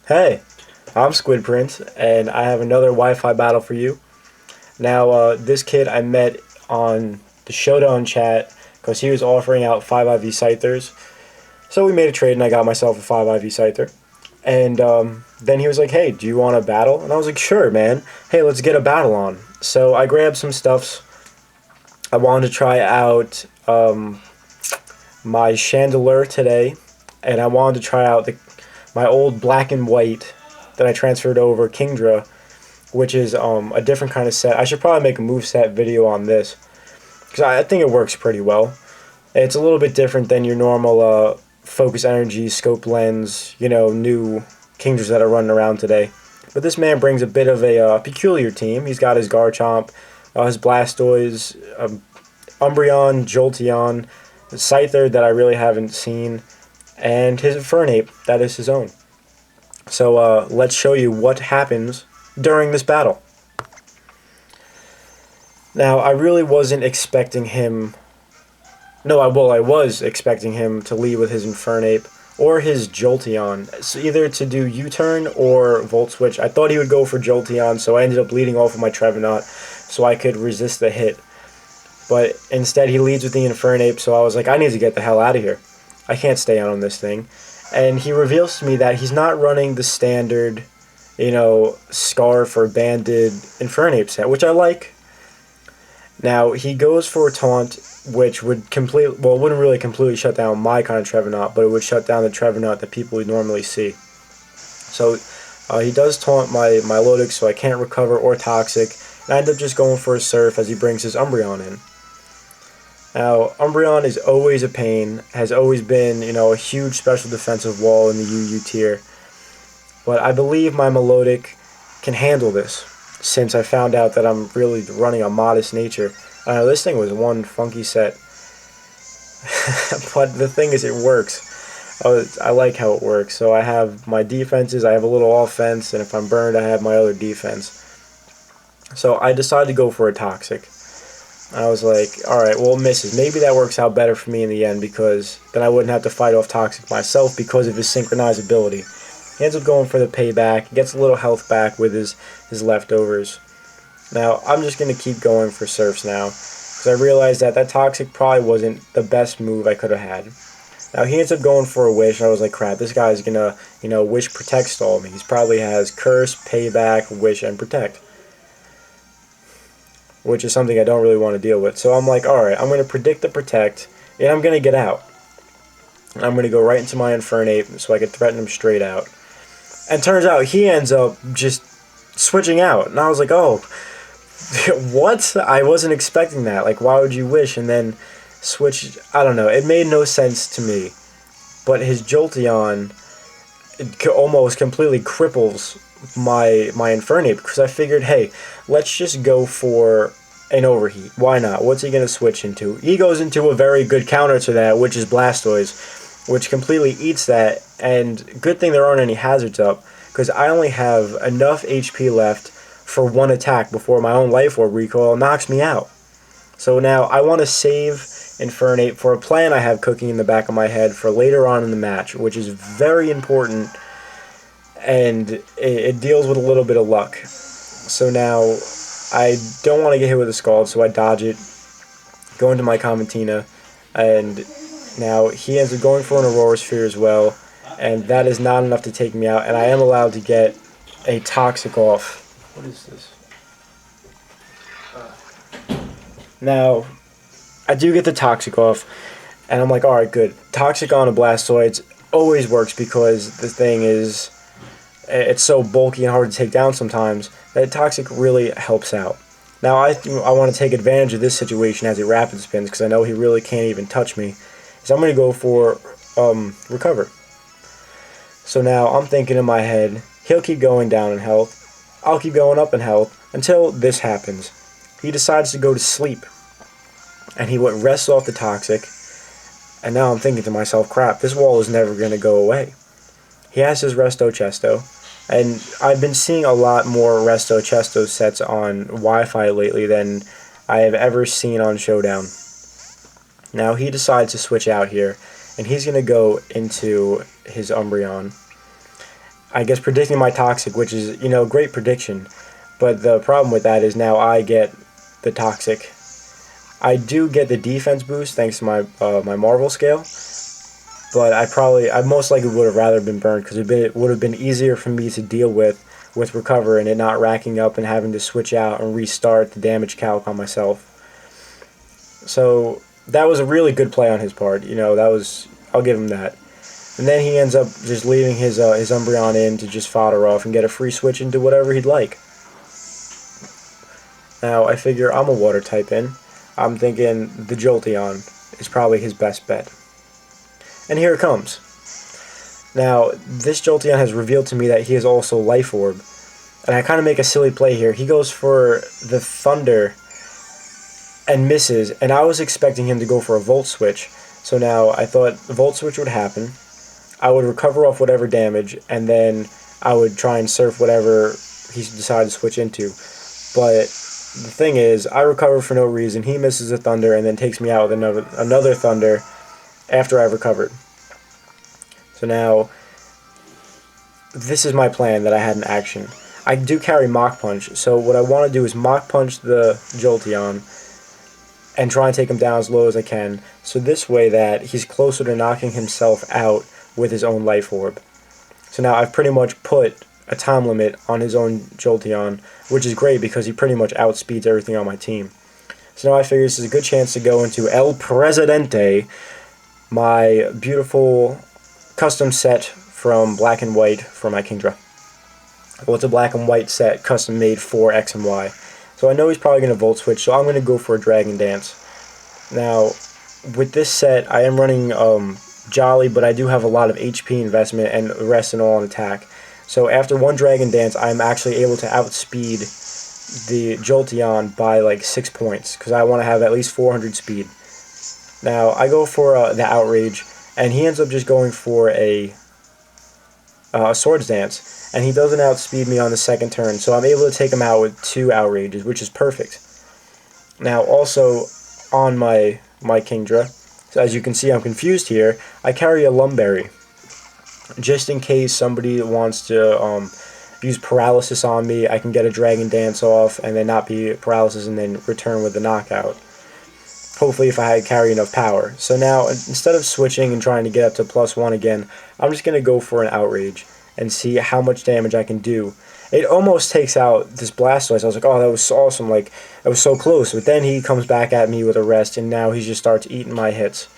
Hey, I'm Squid Prince, and I have another Wi-Fi battle for you. Now, this kid I met on the Showdown chat because he was offering out 5 IV Scythers. So we made a trade, and I got myself a 5 IV Scyther. And then he was like, hey, do you want a battle? And I was like, sure, man. Hey, let's get a battle on. So I grabbed some stuffs. I wanted to try out my Chandelier today, and I wanted to try out my old black and white that I transferred over, Kingdra, which is a different kind of set. I should probably make a move set video on this because I think it works pretty well. It's a little bit different than your normal focus energy, scope lens, new Kingdras that are running around today. But this man brings a bit of a peculiar team. He's got his Garchomp, his Blastoise, Umbreon, Jolteon, Scyther that I really haven't seen, and his Infernape that is his own. So let's show you what happens during this battle. Now, I really wasn't expecting him. No, I was expecting him to lead with his Infernape or his Jolteon. So either to do U-turn or Volt Switch. I thought he would go for Jolteon, so I ended up leading off with my Trevenant so I could resist the hit. But instead, he leads with the Infernape, so I was like, I need to get the hell out of here. I can't stay on this thing. And he reveals to me that he's not running the standard, Scarf or Banded Infernape set, which I like. Now, he goes for a Taunt, which would it wouldn't really completely shut down my kind of Trevenant, but it would shut down the Trevenant that people would normally see. So, he does taunt my Milotic, so I can't recover or Toxic, and I end up just going for a Surf as he brings his Umbreon in. Now, Umbreon is always a pain, has always been, a huge special defensive wall in the UU tier. But I believe my Milotic can handle this, since I found out that I'm really running a modest nature. This thing was one funky set. But the thing is, it works. I like how it works. So I have my defenses, I have a little offense, and if I'm burned, I have my other defense. So I decided to go for a Toxic. I was like, alright, well, it misses. Maybe that works out better for me in the end because then I wouldn't have to fight off Toxic myself because of his synchronized ability. He ends up going for the payback. He gets a little health back with his leftovers. Now, I'm just going to keep going for Surfs now because I realized that Toxic probably wasn't the best move I could have had. Now, he ends up going for a Wish, and I was like, crap, this guy's going to, Wish Protect stall me. He probably has Curse, Payback, Wish, and Protect, which is something I don't really want to deal with. So I'm like, alright, I'm going to predict the Protect, and I'm going to get out. And I'm going to go right into my Infernape so I can threaten him straight out. And turns out he ends up just switching out. And I was like, oh, what? I wasn't expecting that. Like, why would you Wish and then switch? I don't know. It made no sense to me. But his Jolteon almost completely cripples my Infernape because I figured, hey, let's just go for an Overheat. Why not? What's he going to switch into? He goes into a very good counter to that, which is Blastoise, which completely eats that. And good thing there aren't any hazards up because I only have enough HP left for one attack before my own Life Orb recoil knocks me out. So now I want to save Infernape for a plan I have cooking in the back of my head for later on in the match, which is very important, and it deals with a little bit of luck. So now I don't want to get hit with a Scald, so I dodge it, go into my Commentina, and now he ends up going for an Aurora Sphere as well, and that is not enough to take me out, and I am allowed to get a Toxic off. What is this? Now, I do get the Toxic off, and I'm like, alright, good. Toxic on a Blastoise always works because the thing is, it's so bulky and hard to take down sometimes that Toxic really helps out. Now, I want to take advantage of this situation as he Rapid Spins because I know he really can't even touch me. So I'm going to go for Recover. So now I'm thinking in my head, he'll keep going down in health. I'll keep going up in health until this happens. He decides to go to sleep. And he rests off the Toxic. And now I'm thinking to myself, crap, this wall is never going to go away. He has his Resto Chesto. And I've been seeing a lot more Resto Chesto sets on Wi-Fi lately than I have ever seen on Showdown. Now he decides to switch out here. And he's going to go into his Umbreon. I guess, predicting my toxic, which is, great prediction. But the problem with that is now I get the toxic. I do get the defense boost thanks to my Marvel scale, but I most likely would have rather been burned because it would have been easier for me to deal with recover and it not racking up and having to switch out and restart the damage calc on myself. So that was a really good play on his part. I'll give him that. And then he ends up just leaving his Umbreon in to just fodder off and get a free switch into whatever he'd like. Now I figure I'm a water type in. I'm thinking the Jolteon is probably his best bet. And here it comes. Now, this Jolteon has revealed to me that he is also Life Orb. And I kind of make a silly play here. He goes for the Thunder and misses, and I was expecting him to go for a Volt Switch. So now I thought the Volt Switch would happen. I would recover off whatever damage, and then I would try and surf whatever he decided to switch into. But the thing is, I recover for no reason. He misses a Thunder and then takes me out with another Thunder after I've recovered. So now, this is my plan that I had in action. I do carry Mach Punch, so what I want to do is Mach Punch the Jolteon and try and take him down as low as I can, so this way that he's closer to knocking himself out with his own Life Orb. So now I've pretty much put a time limit on his own Jolteon, which is great because he pretty much outspeeds everything on my team. So now I figure this is a good chance to go into El Presidente, my beautiful custom set from Black and White for my Kingdra. Well, it's a Black and White set custom made for X and Y. So I know he's probably going to Volt Switch, so I'm going to go for a Dragon Dance. Now, with this set, I am running Jolly, but I do have a lot of HP investment and the rest and all on attack. So after one Dragon Dance, I'm actually able to outspeed the Jolteon by like 6 points, because I want to have at least 400 speed. Now, I go for the Outrage, and he ends up just going for a Swords Dance, and he doesn't outspeed me on the second turn, so I'm able to take him out with 2 Outrages, which is perfect. Now, also, on my Kingdra, so as you can see, I'm confused here, I carry a Lumberry, just in case somebody wants to use Paralysis on me. I can get a Dragon Dance off, and then not be Paralysis, and then return with the Knockout. Hopefully if I carry enough power. So now, instead of switching and trying to get up to +1 again, I'm just going to go for an Outrage and see how much damage I can do. It almost takes out this Blastoise. I was like, oh, that was awesome. Like, that was so close. But then he comes back at me with a Rest, and now he just starts eating my hits.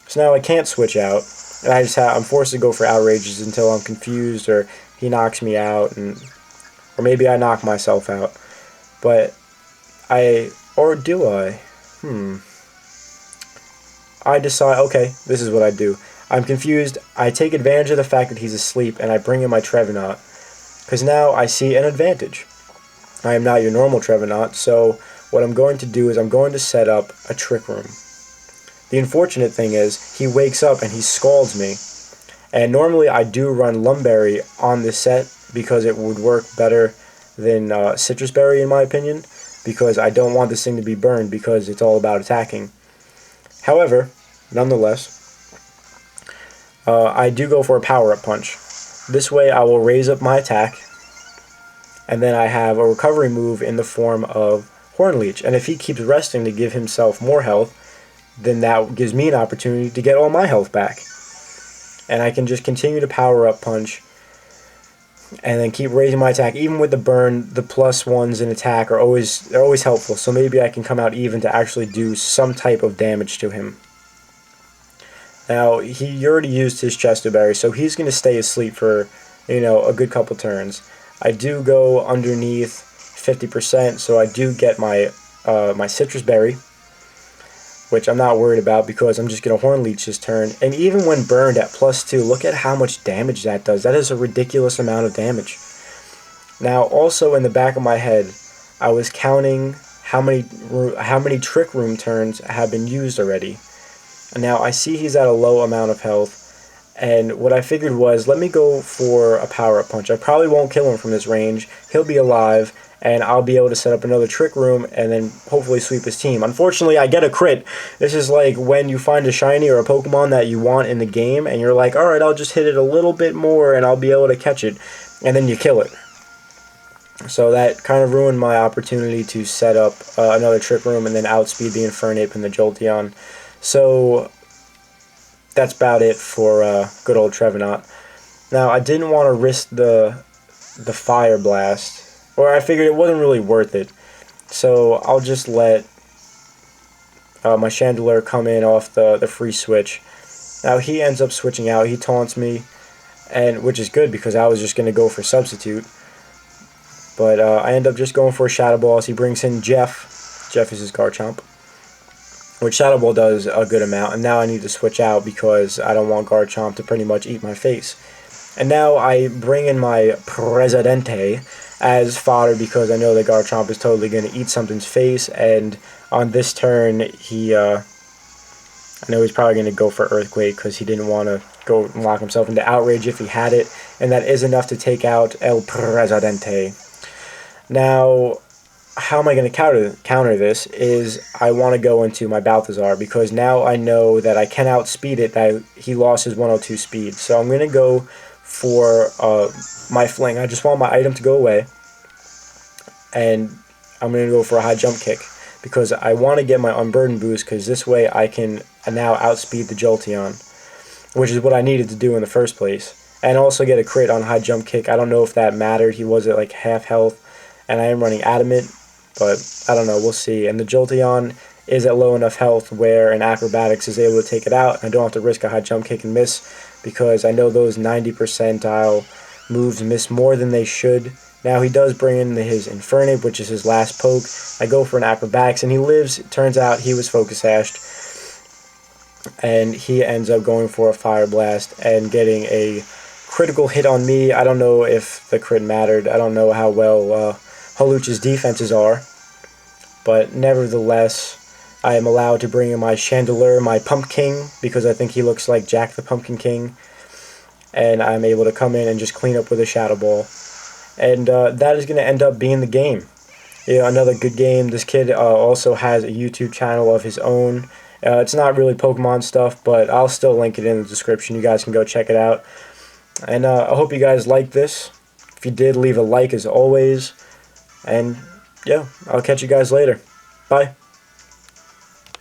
So now I can't switch out, and I'm forced to go for Outrages until I'm confused, or he knocks me out, or maybe I knock myself out. But or do I? I decide, okay, this is what I do. I'm confused. I take advantage of the fact that he's asleep, and I bring in my Trevenant, because now I see an advantage. I am not your normal Trevenant, so what I'm going to do is I'm going to set up a Trick Room. The unfortunate thing is, he wakes up and he scalds me. And normally I do run Lumberry on this set, because it would work better than Citrus Berry in my opinion, because I don't want this thing to be burned, because it's all about attacking. However, nonetheless, I do go for a Power-Up Punch. This way I will raise up my attack, and then I have a recovery move in the form of Horn Leech. And if he keeps resting to give himself more health, then that gives me an opportunity to get all my health back. And I can just continue to Power-Up Punch, and then keep raising my attack. Even with the burn, the +1s in attack are always helpful, so maybe I can come out even to actually do some type of damage to him. Now, he already used his Chesto Berry, so he's going to stay asleep for, a good couple turns. I do go underneath 50%, so I do get my Citrus Berry, which I'm not worried about because I'm just going to Horn Leech this turn. And even when burned at +2, look at how much damage that does. That is a ridiculous amount of damage. Now, also in the back of my head, I was counting how many Trick Room turns have been used already. And now I see he's at a low amount of health, And what I figured was, let me go for a power-up punch. I probably won't kill him from this range. He'll be alive, and I'll be able to set up another trick room and then hopefully sweep his team. Unfortunately, I get a crit. This is like when you find a shiny or a Pokemon that you want in the game, and you're like, alright, I'll just hit it a little bit more and I'll be able to catch it. And then you kill it. So that kind of ruined my opportunity to set up another trick room and then outspeed the Infernape and the Jolteon. So that's about it for good old Trevenant. Now, I didn't want to risk the Fire Blast, or I figured it wasn't really worth it. So I'll just let my Chandelure come in off the free switch. Now he ends up switching out. He taunts me, and which is good because I was just going to go for Substitute. But I end up just going for a Shadow Ball as he brings in Jeff. Jeff is his Garchomp, which Shadow Ball does a good amount. And now I need to switch out because I don't want Garchomp to pretty much eat my face. And now I bring in my Presidente as fodder because I know that Garchomp is totally going to eat something's face. And on this turn, I know he's probably going to go for Earthquake because he didn't want to go and lock himself into Outrage if he had it. And that is enough to take out El Presidente. Now, how am I going to counter this is I want to go into my Balthazar because now I know that I can outspeed it, that he lost his 102 speed. So I'm going to go for my Fling. I just want my item to go away, and I'm going to go for a high jump kick because I want to get my Unburden boost because this way I can now outspeed the Jolteon, which is what I needed to do in the first place. And also get a crit on high jump kick. I don't know if that mattered. He was at like half health. And I am running Adamant, but I don't know, we'll see. And the Jolteon is at low enough health where an Acrobatics is able to take it out. I don't have to risk a high jump kick and miss because I know those 90 percentile moves miss more than they should. Now he does bring in his Infernape, which is his last poke. I go for an Acrobatics and he lives. It turns out he was Focus Sashed. And he ends up going for a Fire Blast and getting a critical hit on me. I don't know if the crit mattered. I don't know how well Hawlucha's defenses are, but nevertheless, I am allowed to bring in my Chandelure, my Pumpkin, because I think he looks like Jack the Pumpkin King, and I'm able to come in and just clean up with a Shadow Ball, and that is going to end up being the game. Another good game. This kid also has a YouTube channel of his own. It's not really Pokemon stuff, but I'll still link it in the description. You guys can go check it out, and I hope you guys liked this. If you did, leave a like as always. And yeah, I'll catch you guys later. Bye.